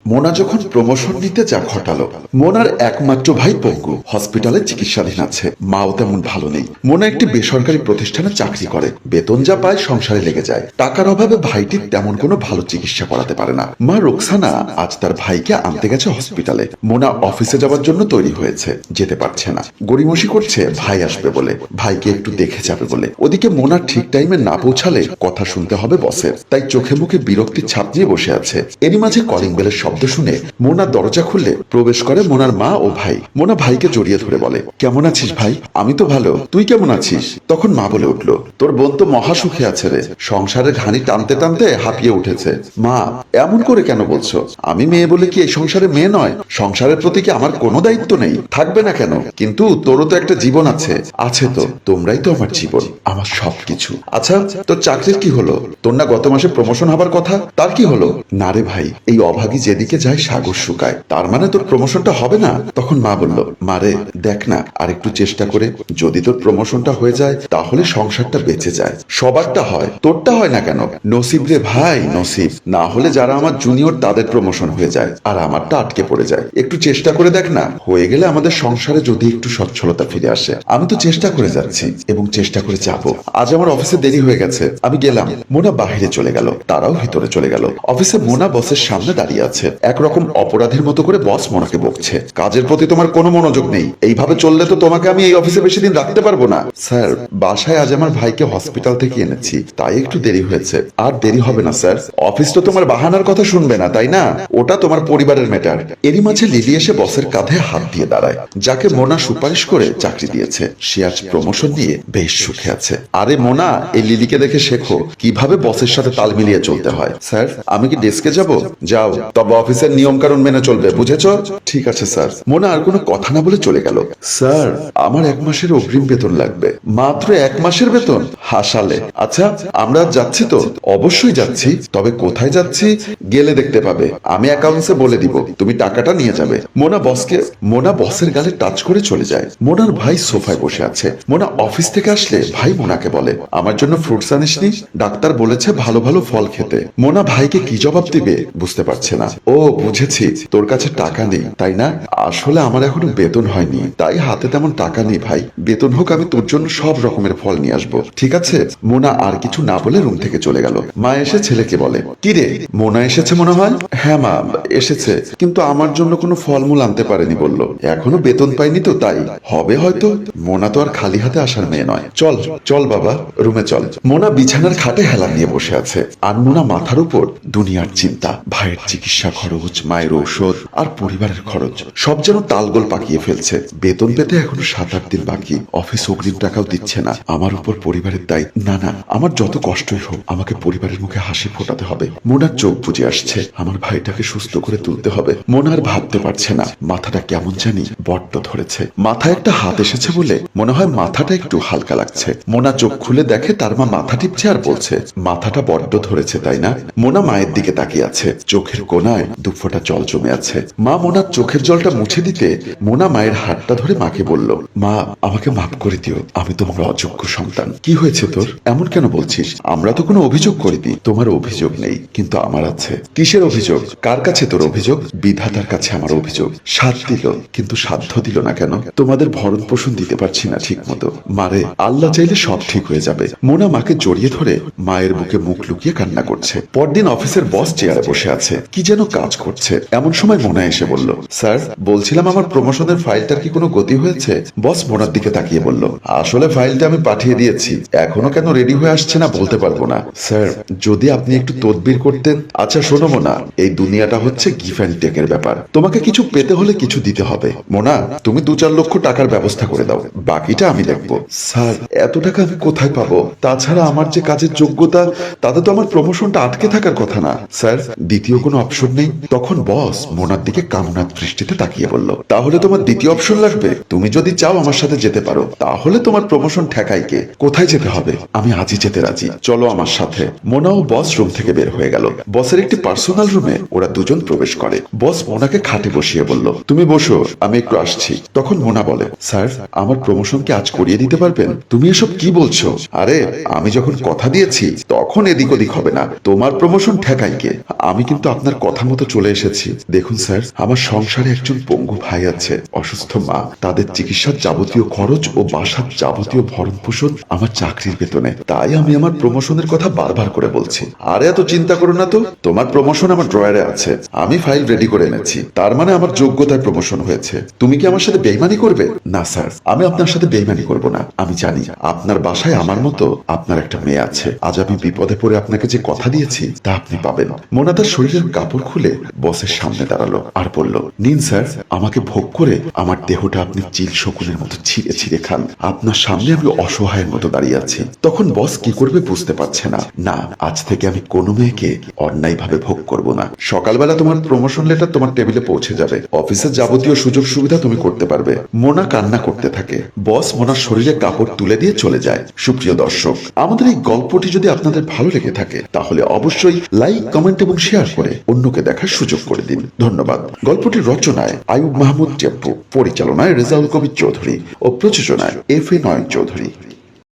মোনা যখন প্রমোশন নিতে যা ঘটালো। মোনার একমাত্র ভাই পঙ্গু হসপিটালে চিকিৎসাধীন আছে, মাও তেমন ভালো নেই। মোনা একটি বেসরকারি প্রতিষ্ঠানে চাকরি করে, বেতন যা পায় সংসারে লেগে যায়। টাকার অভাবে ভাইটির তেমন কোনো ভালো চিকিৎসা করাতে পারে না। মা রোকসানা আজ তার ভাইকে আনতে গেছে হসপিটালে। মোনা অফিসে যাওয়ার জন্য তৈরি হয়েছে, যেতে পারছে না। গড়িমসি করছে ভাই আসবে বলে, ভাইকে একটু দেখে যাবে বলে। ওদিকে মোনা ঠিক টাইমে না পৌঁছালে কথা শুনতে হবে বসের, তাই চোখে মুখে বিরক্তির ছাপ নিয়ে বসে আছে। এরই মাঝে কলিং বেলের শব্দ শুনে মোনা দরজা খুললে প্রবেশ করে মোনার মা ও ভাই। মোনা ভাইকে জড়িয়ে ধরে বলে, কেমন আছিস ভাই? আমি তো ভালো, তুই কেমন আছিস? তখন মা বলে উঠলো, তোর বোন তো মহা সুখে আছে রে, সংসারের ঘানি টানতে টানতে হাঁপিয়ে উঠেছে। মা, এমন করে কেন বলছো? আমি মেয়ে বলে কি এই সংসারে মেয়ে নয়? সংসারের প্রতি কি আমার কোনো দায়িত্ব নেই? থাকবে না কেন? কিন্তু তোরও তো একটা জীবন আছে। আছে তো, তোমরাই তো আমার জীবন, আমার সবকিছু। আচ্ছা, তোর চাকরির কি হলো? তোর না গত মাসে প্রমোশন হবার কথা, তার কি হলো? না রে ভাই, এই অভাগী যেদিকে যায় সাগর শুকায়। তার মানে তোর প্রমোশনটা হবে না? তখন মা বলল, মারে দেখ না, আর একটু চেষ্টা করে যদি তোর প্রমোশনটা হয়ে যায় তাহলে সংসারটা বেঁচে যায়। সবারটা হয়, তোরটা হয় না কেন? নসিব রে ভাই, নসিব। না হলে যারা আমার জুনিয়র তাদের প্রমোশন হয়ে যায় আর আমারটা আটকে পড়ে যায়। একটু চেষ্টা করে দেখ না, হয়ে গেলে আমাদের সংসারে যদি একটু সচ্ছলতা ফিরে আসে। আমি তো চেষ্টা করে যাচ্ছি এবং চেষ্টা করে যাব। আজ আমার অফিসে দেরি হয়ে গেছে, আমি গেলাম। মোনা বাহিরে চলে গেল, তারাও ভিতরে চলে গেল। অফিসে মোনা বসের সামনে দাঁড়িয়ে আছে, একরকম অপরাধীর মতো করে বস মোনাকে বকছে। কাজের প্রতি তোমার কোনো মনোযোগ নেই, এইভাবে চললে তো তোমাকে আমি এই অফিসে বেশি দিন রাখতে পারবো না। স্যার, বাসায় আজ আমার ভাইকে হসপিটাল থেকে এনেছি, তাই একটু দেরি হয়েছে। আর দেরি হবে না স্যার, অফিস তো তোমার বাহানার কথা শুনবে না, তাই না? ওটা তোমার পরিবারের ম্যাটার। এরই মাঝে লিলি এসে বসের কাঁধে হাত দিয়ে দাঁড়ায়। যাকে মোনা সুপারিশ করে চাকরি দিয়েছে, সে আজ প্রমোশন নিয়ে বেশ সুখে আছে। আরে মোনা, এই লিলিকে দেখে শেখো কিভাবে বসের সাথে তাল মিলিয়ে চলতে হয়। স্যার, আমি কি ডেস্কে যাব? যাও, তবে অফিসের নিয়ম কানুন মেনে চলবে, বুঝেছ? ঠিক আছে স্যার। মোনা আর কোনো কথা না বলে চলে গেল। স্যার, আমার 1 মাসের অগ্রিম বেতন লাগবে। মাত্র 1 মাসের বেতন? হাসালে। আচ্ছা, আমরা যাচ্ছি তো? অবশ্যই যাচ্ছি, তবে কোথায় যাচ্ছি গেলে দেখতে পাবে। আমি অ্যাকাউন্টসে বলে দিব, তুমি টাকাটা নিয়ে যাবে। মোনা বসের গালে টাচ করে চলে যায়। মোনার ভাই সোফায় বসে আছে। মোনা অফিস থেকে আসলে ভাই মোনাকে বলে, আমার জন্য ফ্রুটস আনিসনি? ডাক্তার বলেছে ভালো ভালো ফল খেতে। মোনা ভাইকে কি জবাব দিবে বুঝতে পারছে না। ও বুঝেছি, তোর কাছে টাকা নেই তাই না? আসলে আমার এখনো বেতন হয়নি, তাই হাতে তেমন টাকা নেই ভাই। বেতন হোক, আমি তোর জন্য সব রকমের ফল নিয়ে আসবো, ঠিক আছে? মোনা আর কিছু না বলে রুম থেকে চলে গেল। মা এসে ছেলেকে বলে, কি রে, মোনা এসেছে মনে হয়? হ্যাঁ মা, এসেছে, কিন্তু আমার জন্য কোনো ফলমূল আনতে পারেনি বললো। এখনো বেতন পাইনি তো, তাই হবে হয়তো। মোনা তো আর খালি হাতে আসার মেয়ে নয়। চল চল বাবা, রুমে চল। মোনা বিছানার খাটে হেলা নিয়ে বসে আছে, আর মোনা মাথার উপর দুনিয়ার চিন্তা। ভাইয়ের চিকিৎসা খরচ, মায়ের ঔষধ আর পরিবারের খরচ সব যেন তালগোল পাকিয়ে ফেলছে। বেতন পেতে এখনো 7-8 দিন বাকি, অফিস অগ্রিম টাকাও দিচ্ছে না। আমার উপর পরিবারের দায়িত্ব। না না, আমার যত কষ্টই হোক আমাকে পরিবারের মুখে হাসি ফোটাতে হবে। মোনার চোখ বুজে আসছে, আমার ভাইটাকে সুস্থ করে তুলতে হবে। মোনার ভাবতে পারছে না, মাথাটা কেমন জানি বড্ড ধরেছে। মাথায় একটা হাত এসেছে বলে মনে হয় মাথাটা একটু হালকা লাগছে। মোনা চোখ খুলে দেখে তার মা মাথা টিপছে আর বলছে, মাথাটা বড্ড ধরেছে তাই না? মোনা মায়ের দিকে তাকিয়ে আছে, চোখের কোণায় 2 ফোঁটা জল জমে আছে। মা মোনার চোখের জলটা মুছে দিতে মোনা মায়ের হাতটা ধরে মাকে বলল, মা আমাকে মাফ করে দিও, আমি তোমার অযোগ্য সন্তান। কি হয়েছে তোর? এমন কেন বলছিস? আমরা তো কোনো অভিযোগ করিনি। তোমার অভিযোগ নেই, কিন্তু আমার আছে। কিসের অভিযোগ? কার কাছে তোর অভিযোগ? বিধাতার কাছে আমার অভিযোগ। সাথ দিল, কিন্তু সাধ্য দিল না কেন? তোমাদের ভরণ পোষণ দিতে পারছি না ঠিক মতো। মারে, আল্লাহ চাইলে সব ঠিক হয়ে যাবে। মোনা মাকে জড়িয়ে ধরে মায়ের বুকে মুখ লুকিয়ে কান্না করছে। পরদিন অফিসের বস চেয়ারে বসে আছে, কি যেন কাজ করছে। এমন সময় মোনা এসে বলল, স্যার বলছিলাম আমার প্রমোশনের ফাইলটার কি কোনো গতি হয়েছে? বস মোনার দিকে তাকিয়ে বলল, আসলে ফাইলটা আমি পাঠিয়ে দিয়েছি, এখনো কেন রেডি হয়ে আসছে না বলতে পারবো না। স্যার, যদি আপনি একটু তদবির করতেন। আচ্ছা শোনো মোনা, এই দুনিয়াটা হচ্ছে গিভ অ্যান্ড টেকের ব্যাপার। তোমাকে কিছু পেতে হলে কিছু দিতে হবে। মোনা, তুমি 2-4 লক্ষ টাকার ব্যবস্থা করে দাও, বাকিটা আমি দেখবো। স্যার, এত টাকা আমি কোথায় পাবো? তাছাড়া আমার যে কাজের যোগ্যতা, তাতে তো আমার প্রমোশনটা আটকে থাকার কথা না। স্যার, দ্বিতীয় কোনো অপশন নেই? তখন বস মোনার দিকে কামনার দৃষ্টিতে তাকিয়ে বলল, তাহলে তোমার দ্বিতীয় অপশন লাগবে? তুমি যদি চাও আমার সাথে যেতে পারো, তাহলে তোমার প্রমোশন ঠেকাই কে? কোথায় যেতে হবে? আমি আজই যেতে রাজি, চলো আমার সাথে। মোনা ও বস রুম থেকে বের হয়ে গেল। বসের একটি পার্সোনাল রুমে ওরা দুজন প্রবেশ করে। বস মোনাকে খাটে বসিয়ে বলল, তুমি বসো, আমি একটু আসছি। তখন মোনা বলে, স্যার আমার প্রমোশন কি আজ করিয়ে দিতে পারবেন? তুমি এসব কি বলছো? আরে আমি যখন কথা দিয়েছি তখন এদিক ওদিক হবে না। তোমার প্রমোশন ঠেকাই কে? আমি কিন্তু আপনার কথা মতো চলে এসেছি। দেখুন স্যার, আমার সংসারে একজন পঙ্গু ভাই আছে, অসুস্থ মা, তাদের চিকিৎসার যাবতীয় খরচ ও বাসার যাবতীয় ভরণ পোষণ আমার চাকরির বেতনে। তাই আমি আমার প্রমোশনের কথা বারবার করে বলছি। আরে এত চিন্তা করো না তো, তোমার প্রমোশন আমার ড্রয়ারে আছে, আমি ফাইল রেডি করে এনেছি। তার মানে আমার যোগ্যতায় প্রমোশন হয়েছে। তুমি কি আমার সাথে বেইমানি করবে? না স্যার, আমি আপনার সাথে বেইমানি করব না। আমি জানি আপনার বাসায় আমার মতো আপনার একটা মেয়ে আছে। আজ আমি বিপদে পড়ে আপনাকে যে কথা দিয়েছি তা আপনি পাবেন। মোনা তার শরীরের কাপড় খুলে বসের সামনে দাঁড়ালো আর বলল, নিন স্যার, আমাকে ভোগ করে আমার দেহটা আপনি চিল শকুনের মতো ছিঁড়ে ছিঁড়ে খান। আপনার সামনে আমি অসহায়ের মতো দাঁড়িয়ে আছি। তখন বস কি করবে বুঝতে পারছে না। না, আজ থেকে আমি কোনো মেয়েকে অন্যায়ভাবে ভোগ করব না। সকালবেলা তোমার প্রমোশন লেটার তোমার টেবিলে পৌঁছে যাবে। অফিসের যাবতীয় সুযোগ সুবিধা তুমি করতে পারবে। মোনা কান্না করতে থাকে। বস মোনার শরীরে কাপড় তুলে দিয়ে চলে যায়। সুপ্রিয় দর্শক, আমাদের এই গল্পটি যদি আপনাদের ভালো লেগে থাকে তাহলে অবশ্যই লাইক, কমেন্ট এবং শেয়ার করে অন্যকে দেখার সুযোগ করে দিন। ধন্যবাদ। গল্পটির রচনায় আয়ুব মাহমুদ টেম্পু, পরিচালনায় রেজাউল কবির চৌধুরী ও প্রযোজনায় FA নয়ন চৌধুরী।